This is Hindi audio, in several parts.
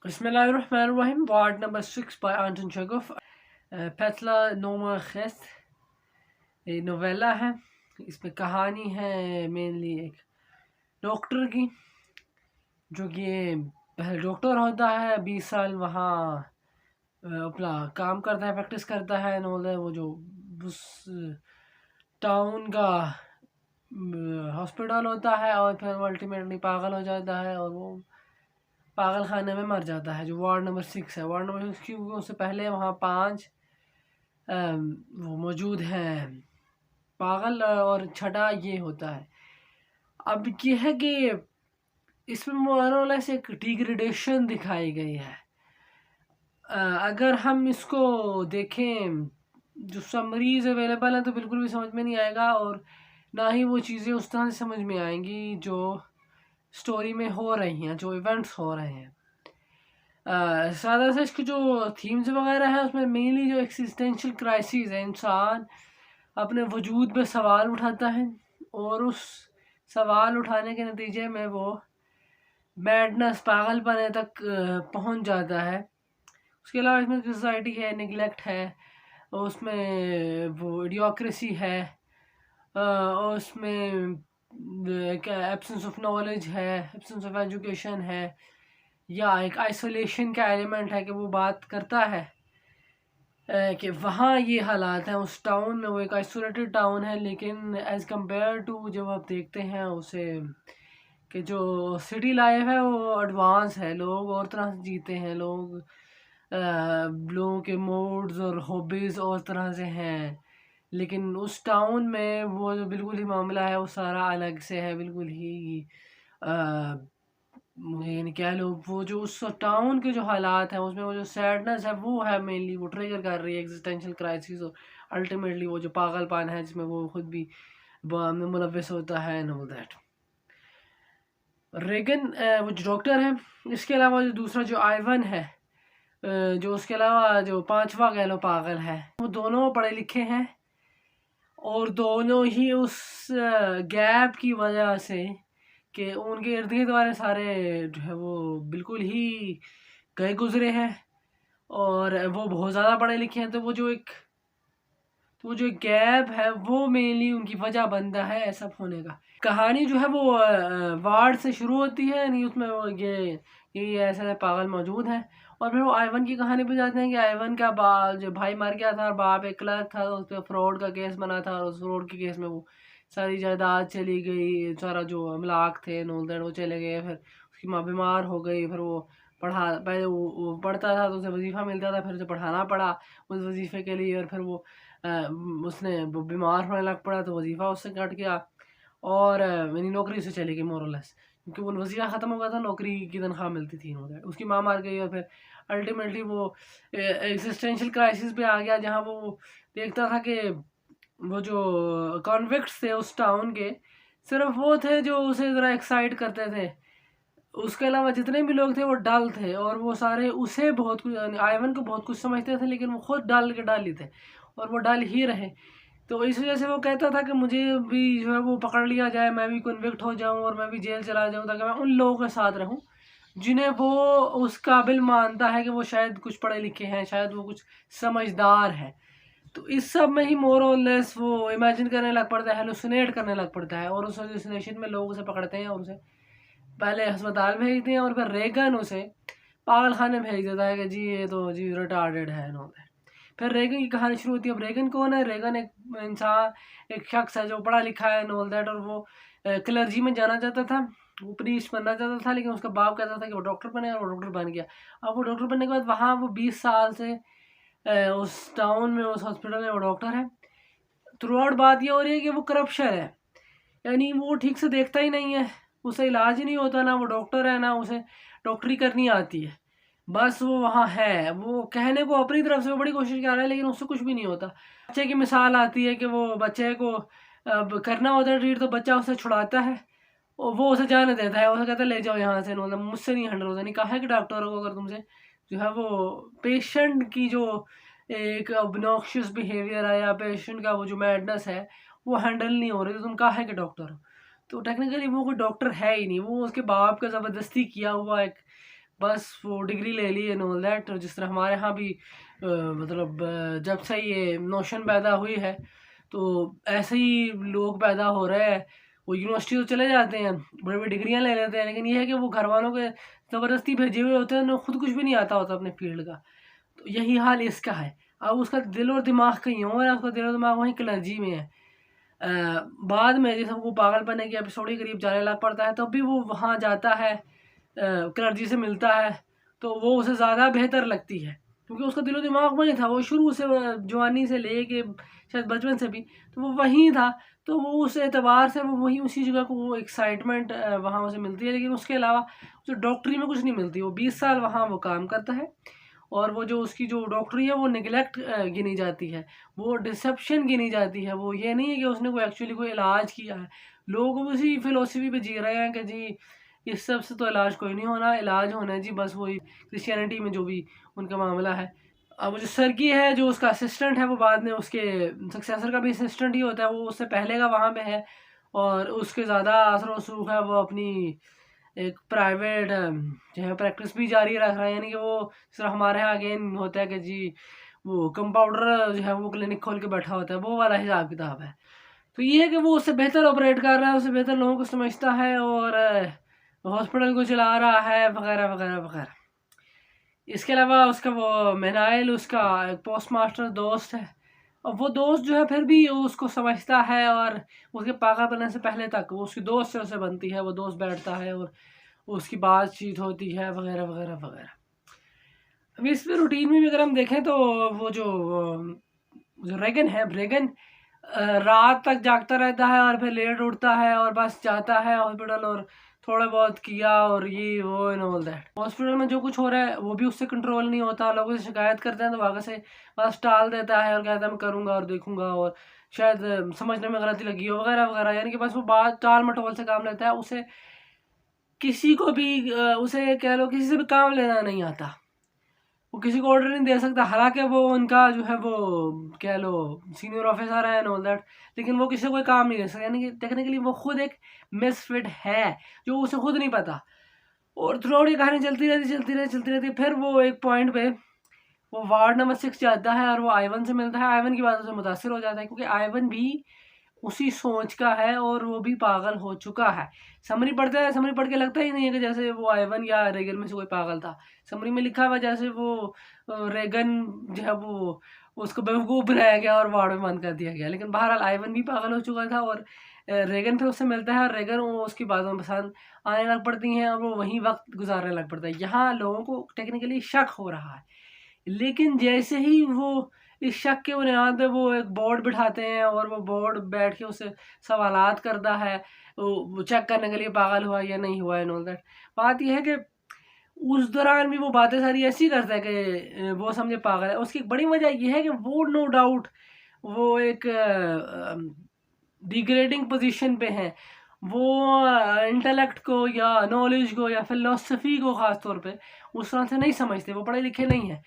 बिस्मिल्लाहिर्रहमानिर्रहीम। Ward number 6 by Anton Chekhov. पेतला नोमा खेस्त ये नोवेला है। इसमें कहानी है मेनली एक डॉक्टर की, जो कि पहले डॉक्टर होता है, 20 साल वहाँ अपना काम करता है, प्रैक्टिस करता है वो जो उस टाउन का हॉस्पिटल होता है, और फिर वो अल्टीमेटली पागल हो जाता है और वो पागल खाने में मर जाता है। जो वार्ड नंबर 6 है, वार्ड नंबर 6 क्योंकि उससे पहले वहाँ 5 वो मौजूद हैं पागल, और छठा ये होता है। अब ये है कि इसमें मोरलेस एक डिग्रेडेशन दिखाई गई है। अगर हम इसको देखें, जो समरीज अवेलेबल हैं, तो बिल्कुल भी समझ में नहीं आएगा, और ना ही वो चीज़ें उस तरह से समझ में आएंगी जो स्टोरी में हो रही हैं, जो इवेंट्स हो रहे हैं। सादा से इसकी जो थीम्स वगैरह है, उसमें मेनली जो एक्सिस्टेंशियल क्राइसिस है, इंसान अपने वजूद पे सवाल उठाता है, और उस सवाल उठाने के नतीजे में वो मैडनेस, पागलपने तक पहुंच जाता है। उसके अलावा इसमें सोसाइटी है, निगलेक्ट है, उसमें वो इडियोक्रेसी है, और उसमें एब्सेंस ऑफ नॉलेज है, एब्सेंस ऑफ एजुकेशन है, या एक आइसोलेशन का एलिमेंट है कि वो बात करता है कि वहाँ ये हालात हैं उस टाउन में। वो एक आइसोलेटेड टाउन है, लेकिन एज़ कम्पेयर टू जब आप देखते हैं उसे कि जो सिटी लाइफ है वो एडवांस है, लोग और तरह से जीते हैं, लोगों के मूड्स और हॉबीज़ और तरह से हैं। लेकिन उस टाउन में वो जो बिल्कुल ही मामला है वो सारा अलग से है, बिल्कुल ही यानी कह लो वो जो उस टाउन के जो हालात हैं उसमें वो जो सैडनेस है वो है मेनली वो ट्रिगर कर रही है एग्जिस्टेंशियल क्राइसिस, और अल्टीमेटली वो जो पागलपन है जिसमें वो खुद भी मुलविस होता है एंड ऑल दैट। रेगन वो जो डॉक्टर है, इसके अलावा जो दूसरा जो आइवन है, जो उसके अलावा जो पांचवा कह लो पागल है, वो दोनों पढ़े लिखे हैं, और दोनों ही उस गैप की वजह से कि उनके इर्द गिर्द वाले सारे जो है वो बिल्कुल ही गए गुजरे हैं, और वो बहुत ज़्यादा पढ़े लिखे हैं, तो वो जो एक गैप है वो मेनली उनकी वजह बनता है ऐसा होने का। कहानी जो है वो वार्ड से शुरू होती है, नहीं उसमें वो ये ऐसे पागल मौजूद हैं, और फिर वो आइवन की कहानी पे जाते हैं कि आइवन का जो भाई मर गया था और बाप एक क्लर्क था, उस पर फ्रॉड का केस बना था, और उस फ्रॉड के केस में वो सारी जायदाद चली गई, सारा जो अमलाक थे नोलदैट वो चले गए। फिर उसकी माँ बीमार हो गई, फिर वो पहले वो पढ़ता था तो उसे वजीफ़ा मिलता था, फिर उसे पढ़ाना पड़ा उस वजीफ़े के लिए, और फिर वो उसने बीमार होने लग पड़ा तो वजीफ़ा उससे कट गया, और मेरी नौकरी से चली गई मोरलेस, क्योंकि वो वजीफ़ा ख़त्म हो गया था, नौकरी की तनख्वाह मिलती थी उन्होंने। उसकी माँ मार गई, और फिर अल्टीमेटली वो एग्जिस्टेंशियल क्राइसिस पे आ गया, जहाँ वो देखता था कि वो जो कॉन्विक्ट्स थे उस टाउन के, सिर्फ वो थे जो उसे ज़रा एक्साइट करते थे, उसके अलावा जितने भी लोग थे वो डल थे, और वो सारे उसे बहुत कुछ, आइवन को बहुत कुछ समझते थे, लेकिन वो खुद डल के डल ही थे, और वो डल ही रहे। तो इस वजह से वो कहता था कि मुझे भी जो है वो पकड़ लिया जाए, मैं भी कन्विक्ट हो जाऊं और मैं भी जेल चला जाऊं, ताकि मैं उन लोगों के साथ रहूं जिन्हें वो उस काबिल मानता है कि वो शायद कुछ पढ़े लिखे हैं, शायद वो कुछ समझदार हैं। तो इस सब में ही मोर और लेस वो इमेजिन करने लग पड़ता है, हेलुसिनेट करने लग पड़ता है, और उस हेलुसिनेशन में लोग उसे पकड़ते हैं और उसे पहले अस्पताल भेजते हैं, और फिर रेगन उसे पागल खाने भेज देता है कि जी ये तो जी रिटार्डेड है नो। फिर रेगन की कहानी शुरू होती है। अब रेगन कौन है? रेगन एक इंसान, एक शख्स है जो पढ़ा लिखा है एंड ऑल दैट, और वो क्लर्जी में जाना चाहता था, वो प्रीस्ट बनना चाहता था, लेकिन उसका बाप कहता था कि वो डॉक्टर बने, और वो डॉक्टर बन गया। अब वो डॉक्टर बनने के बाद वहाँ वो 20 साल से उस टाउन में, उस हॉस्पिटल में वो डॉक्टर है। थ्रू आउट बात ये हो रही है कि वो करप्शन है, यानी वो ठीक से देखता ही नहीं है, उसे इलाज ही नहीं होता, ना वो डॉक्टर है ना उसे डॉक्टरी करनी आती है, बस वो वहाँ है, वो कहने को अपनी तरफ से वो बड़ी कोशिश कर रहा है, लेकिन उससे कुछ भी नहीं होता। बच्चे की मिसाल आती है कि वो बच्चे को अब करना होता है ट्रीट, तो बच्चा उसे छुड़ाता है, और वो उसे जाने देता है, उसे कहता है ले जाओ यहाँ से, मतलब मुझसे नहीं हैंडल होता। नहीं कहा है कि डॉक्टर को अगर तुमसे जो है वो पेशेंट की जो एक ऑब्नॉक्शियस बिहेवियर है, या पेशेंट का वो जो मैडनेस है वो हैंडल नहीं हो रही, तो तुम कहा है कि डॉक्टर हो। तो टेक्निकली वो कोई डॉक्टर है ही नहीं, वो उसके बाप का ज़बरदस्ती किया हुआ एक बस वो डिग्री ले ली एंड ऑल दैट। जिस तरह हमारे यहाँ भी मतलब जब से ये नोशन पैदा हुई है तो ऐसे ही लोग पैदा हो रहे हैं। वो यूनिवर्सिटी तो चले जाते हैं, बड़ी बड़ी डिग्रियाँ ले लेते हैं, लेकिन ये है कि वो घर वालों के ज़बरदस्ती भेजे हुए होते हैं, उन्हें खुद कुछ भी नहीं आता होता अपने फील्ड का। तो यही हाल इसका है। अब उसका दिल और दिमाग कहीं और है, उसका दिल और दिमाग वहीं कलर्जी में है। बाद में जैसे वो पागलपन के एपिसोड के करीब जाने लग पड़ता है, तब भी वो वहाँ जाता है, कलर्जी से मिलता है, तो वो उसे ज़्यादा बेहतर लगती है क्योंकि उसका दिलो दिमाग वहीं था। वो शुरू से जवानी से ले के शायद बचपन से भी तो वो वहीं था, तो वो उस एतबार से वो वहीं उसी जगह को वो एक्साइटमेंट वहाँ उसे मिलती है। लेकिन उसके अलावा जो डॉक्टरी में कुछ नहीं मिलती। वो 20 साल वहाँ वो काम करता है और वो जो उसकी जो डॉक्टरी है वो निगलेक्ट गिनी जाती है, वो डिसेप्शन गिनी जाती है। वो ये नहीं है कि उसने कोई एक्चुअली कोई इलाज किया है। लोग उसी फिलोसफी पे जी रहे हैं कि जी इस सब से तो इलाज कोई नहीं होना, इलाज होना है जी बस वही क्रिश्चियनिटी में जो भी उनका मामला है। अब जो सर्गी है जो उसका असिस्टेंट है, वो बाद में उसके सक्सेसर का भी असिस्टेंट ही होता है, वो उससे पहले का वहाँ पे है और उसके ज़्यादा असर वसूख है। वो अपनी एक प्राइवेट जो है प्रैक्टिस भी जारी रख रहा है, यानी कि वो सिर्फ हमारे यहाँ अगेन होता है कि जी वो कंपाउंडर जो है वो क्लिनिक खोल के बैठा होता है, वो वाला हिसाब किताब है। तो ये है कि वो उससे बेहतर ऑपरेट कर रहा है, उससे बेहतर लोगों को समझता है और हॉस्पिटल को चला रहा है वगैरह वगैरह वगैरह। इसके अलावा उसका वो मेनाइल उसका एक पोस्ट मास्टर दोस्त है, और वो दोस्त जो है फिर भी उसको समझता है और उसके पागल बनने से पहले तक वो उसकी दोस्त से उसे बनती है, वो दोस्त बैठता है और उसकी बातचीत होती है वगैरह वगैरह वगैरह। अभी इस रूटीन में भी अगर हम देखें तो वो जो रेगन है, रेगन रात तक जागता रहता है और फिर लेट उठता है और बस जाता है हॉस्पिटल और थोड़ा बहुत किया और ये वो एंड ऑल दैट। हॉस्पिटल में जो कुछ हो रहा है वो भी उससे कंट्रोल नहीं होता। लोगों से शिकायत करते हैं तो आगे से बस टाल देता है और कहता है मैं करूँगा और देखूंगा और शायद समझने में गलती लगी हो वगैरह वगैरह। यानी कि बस वो बात टाल मटोल से काम लेता है। उसे किसी को भी उसे कह लो किसी से भी काम लेना नहीं आता, वो किसी को ऑर्डर नहीं दे सकता। हालांकि वो उनका जो है वो कह लो सीनियर ऑफिसर है एंड ऑल दैट, लेकिन वो किसी को कोई काम नहीं दे सकता। यानी कि टेक्निकली वो खुद एक मिसफिट है जो उसे खुद नहीं पता। और थ्रू ये कहानी चलती रहती चलती रहती चलती रहती। फिर वो एक पॉइंट पे वो वार्ड नंबर 6 जाता है और वो आइवन से मिलता है। आइवन की बातों से मुतासिर हो जाता है क्योंकि आइवन भी उसी सोच का है और वो भी पागल हो चुका है। समरी पढ़ता है, समरी पढ़ के लगता ही नहीं है कि जैसे वो आइवन या रेगन में से कोई पागल था। समरी में लिखा हुआ जैसे वो रेगन जो है वो उसको बेवकूफ़ बनाया गया और वार्ड में बंद कर दिया गया। लेकिन बहरहाल आइवन भी पागल हो चुका था और रेगन फिर उससे मिलता है और रेगन वो उसकी बातों में पसंद आने लग पड़ती हैं और वो वहीं वक्त गुजारने लग पड़ता है। यहाँ लोगों को टेक्निकली शक हो रहा है, लेकिन जैसे ही वो इस शक के बुनियाद पे वो एक बोर्ड बिठाते हैं और वो बोर्ड बैठ के उससे सवालात करता है, वो चेक करने के लिए पागल हुआ या नहीं हुआ एंड ऑल दैट। बात यह है कि उस दौरान भी वो बातें सारी ऐसी करता है कि वो समझे पागल है। उसकी एक बड़ी वजह यह है कि वो नो डाउट वो एक डिग्रेडिंग पोजीशन पे हैं। वो इंटेलेक्ट को या नॉलेज को या फिलोसफी को ख़ास तौर पे उस तरह से नहीं समझते। वो पढ़े लिखे नहीं हैं,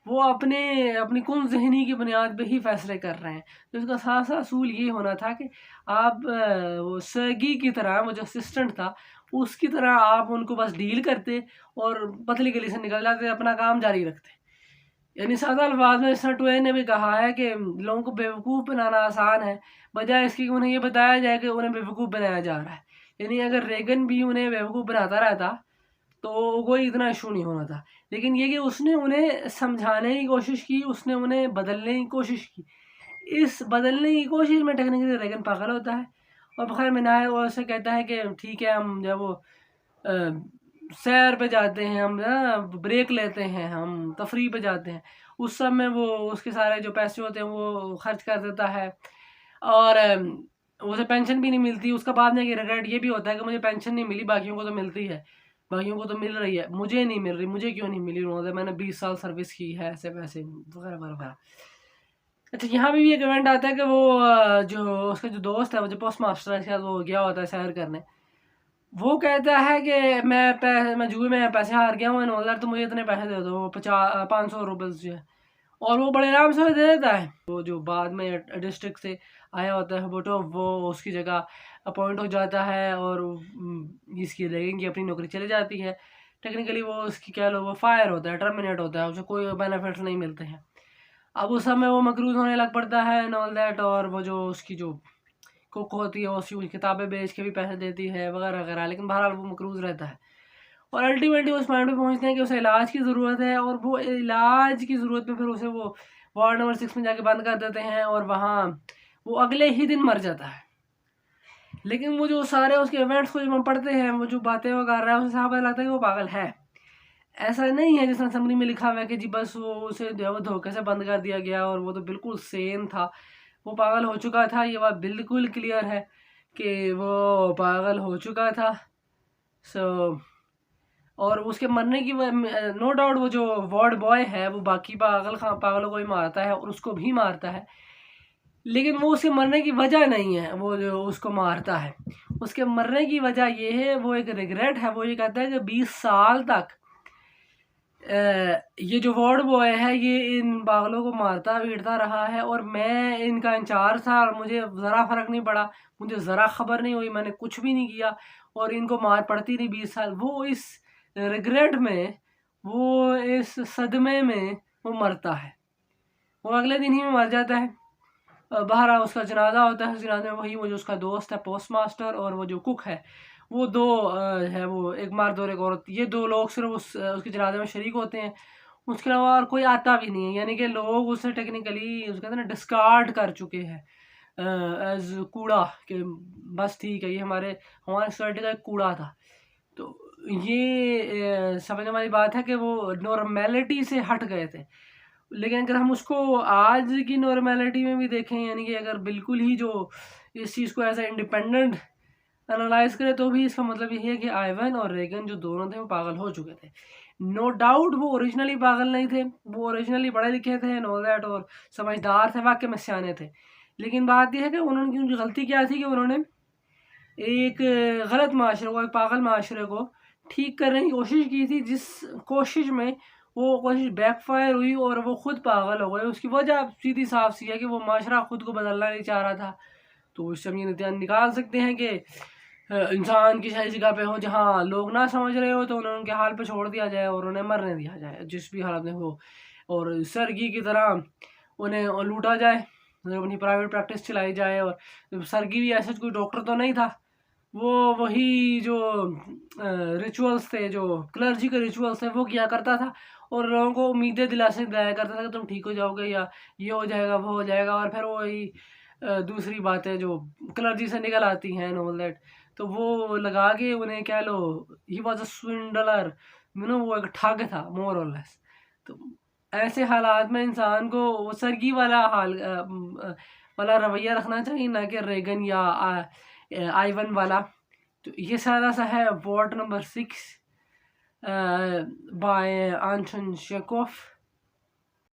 वो अपनी कुल ज़हनी की बुनियाद पे ही फ़ैसले कर रहे हैं। तो इसका साफ असूल ये होना था कि आप वो सर्गी की तरह वो जो असिस्टेंट था उसकी तरह आप उनको बस डील करते और पतली गली से निकल जाते, अपना काम जारी रखते। यानी सादा अल्फाज में मिस्टर ट्वेन ने भी कहा है कि लोगों को बेवकूफ़ बनाना आसान है, बजाय इसकी कि उन्हें ये बताया जाए कि उन्हें बेवकूफ़ बनाया जा रहा है। यानी अगर रेगन भी उन्हें बेवकूफ़ बनाता रहता तो कोई इतना इशू नहीं होना था। लेकिन ये कि उसने उन्हें समझाने की कोशिश की, उसने उन्हें बदलने की कोशिश की। इस बदलने की कोशिश में टेक्निकली रेगन पागल होता है और बखैर मिनाय वो उसे कहता है कि ठीक है हम जब वो सैर पे जाते हैं, हम ना ब्रेक लेते हैं, हम तफरी पे जाते हैं, उस सब में वो उसके सारे जो पैसे होते हैं वो खर्च कर देता है और उसे पेंशन भी नहीं मिलती। उसका बाद में रिग्रेट ये भी होता है कि मुझे पेंशन नहीं मिली, बाकियों को तो मिलती है, बाकियों को तो मिल रही है, मुझे नहीं मिल रही, मुझे क्यों नहीं मिली? उन्होंने मैंने 20 साल सर्विस की है, ऐसे वैसे वगैरह वगैरह। अच्छा यहाँ पे भी एक इवेंट आता है कि वो जो उसका जो दोस्त है वो जो पोस्ट मास्टर है शायद वो गया होता है सैर करने। वो कहता है कि मैं जुए में पैसे हार गया हूँ एंड ऑल दैट, तो मुझे इतने पैसे दे दो 500 रुपये जो है, और वो बड़े आराम से दे देता है। वो जो बाद में डिस्ट्रिक्ट से आया होता है बोटो वो उसकी जगह अपॉइंट हो जाता है और इसकी रेगिंग की अपनी नौकरी चली जाती है। टेक्निकली वो उसकी कह लो वो फायर होता है, टर्मिनेट होता है, उसे कोई बेनिफिट्स नहीं मिलते हैं। अब उस समय वो मकरूज होने लग पड़ता है एंड ऑल दैट, और वो जो उसकी जो कुक होती है उसकी किताबें बेच के भी पैसे देती है वगैरह वगैरह, लेकिन बहरहाल वो मकरूज रहता है। और अल्टीमेटली उस पॉइंट पे पहुंचते हैं कि उसे इलाज की ज़रूरत है, और वो इलाज की ज़रूरत पे फिर उसे वो वार्ड नंबर 6 में जाके बंद कर देते हैं, और वहाँ वो अगले ही दिन मर जाता है। लेकिन वो जो सारे उसके इवेंट्स को जब हम पढ़ते हैं, वो जो बातें वो कर रहा है, उससे पता लगता है कि वो पागल है। ऐसा नहीं है जिसने समरी में लिखा हुआ है कि जी बस वो उसे जो है वो धोखे से बंद कर दिया गया और वो तो बिल्कुल सेम था, वो पागल हो चुका था। ये बात बिल्कुल क्लियर है कि वो पागल हो चुका था। सो और उसके मरने की नो डाउट वो जो वार्ड बॉय है वो बाकी पागलों को भी मारता है और उसको भी मारता है, लेकिन वो उसके मरने की वजह नहीं है वो जो उसको मारता है। उसके मरने की वजह ये है, वो एक रिग्रेट है। वो ये कहता है कि 20 साल तक ये जो वार्ड बॉय है ये इन पागलों को मारता पीटता रहा है, और मैं इनका इंचार्ज था और मुझे ज़रा फ़र्क नहीं पड़ा, मुझे ज़रा खबर नहीं हुई, मैंने कुछ भी नहीं किया और इनको मार पड़ती रही 20 साल। वो इस रिग्रेट में, वो इस सदमे में वो मरता है, वो अगले दिन ही में मर जाता है। बहरहाल उसका जनाजा होता है, उस जनाजे में वही वो जो उसका दोस्त है पोस्ट मास्टर और वो जो कुक है, वो दो है, वो एक मर्द और एक औरत, ये दो लोग सिर्फ उसके जनाजे में शरीक होते हैं। उसके अलावा और कोई आता भी नहीं है, यानी कि लोग उसे टेक्निकली उसका कहते हैं ना डिस्कार्ड कर चुके हैं एज कूड़ा, कि बस ठीक है ये हमारे हमारे सोसाइटी का एक कूड़ा था। तो ये समझने वाली बात है कि वो नॉर्मेलिटी से हट गए थे। लेकिन अगर हम उसको आज की नॉर्मेलिटी में भी देखें, यानी कि अगर बिल्कुल ही जो इस चीज़ को एज ए इंडिपेंडेंट एनालाइज करें, तो भी इसका मतलब ये है कि आइवन और रेगन जो दोनों थे वो पागल हो चुके थे। नो डाउट वो ओरिजिनली पागल नहीं थे, वो ओरिजिनली पढ़े लिखे थे एंड ऑल दैट, और समझदार थे, वाकई में सियाने थे। लेकिन बात यह है कि उन्होंने उनकी गलती क्या थी कि उन्होंने एक गलत माशरे को, एक पागल माशरे को ठीक करने की कोशिश की थी, जिस कोशिश में वो कोशिश बैकफायर हुई और वो खुद पागल हो गए। उसकी वजह सीधी साफ सी है कि वो माशरा खुद को बदलना नहीं चाह रहा था। तो उससे हम ये नतीजा निकाल सकते हैं कि इंसान की सही जगह पे हो, जहाँ लोग ना समझ रहे हो तो उन्हें उनके हाल पे छोड़ दिया जाए और उन्हें मरने दिया जाए जिस भी हालत में हो, और सरगी की तरह उन्हें लूटा जाए, अपनी प्राइवेट प्रैक्टिस चलाई जाए। और सरगी भी ऐसा कोई डॉक्टर तो नहीं था, वो वही जो रिचुअल्स थे, जो क्लर्जी के रिचुअल्स थे वो किया करता था, और लोगों को उम्मीदें दिलासे दिलाया करता था कि तुम ठीक हो जाओगे या ये हो जाएगा वो हो जाएगा, और फिर वही दूसरी बातें जो क्लर्जी से निकल आती हैं ऑल दैट, तो वो लगा के उन्हें कह लो ही वॉज अ स्विंडलर, वो एक ठग था मोर और लेस। तो ऐसे हालात में इंसान को वो सरगी वाला वाला रवैया रखना चाहिए, ना कि रेगन या आइवन वाला। तो ये सारा सा है वॉर्ड नंबर 6 बाय आंटन चेकोव।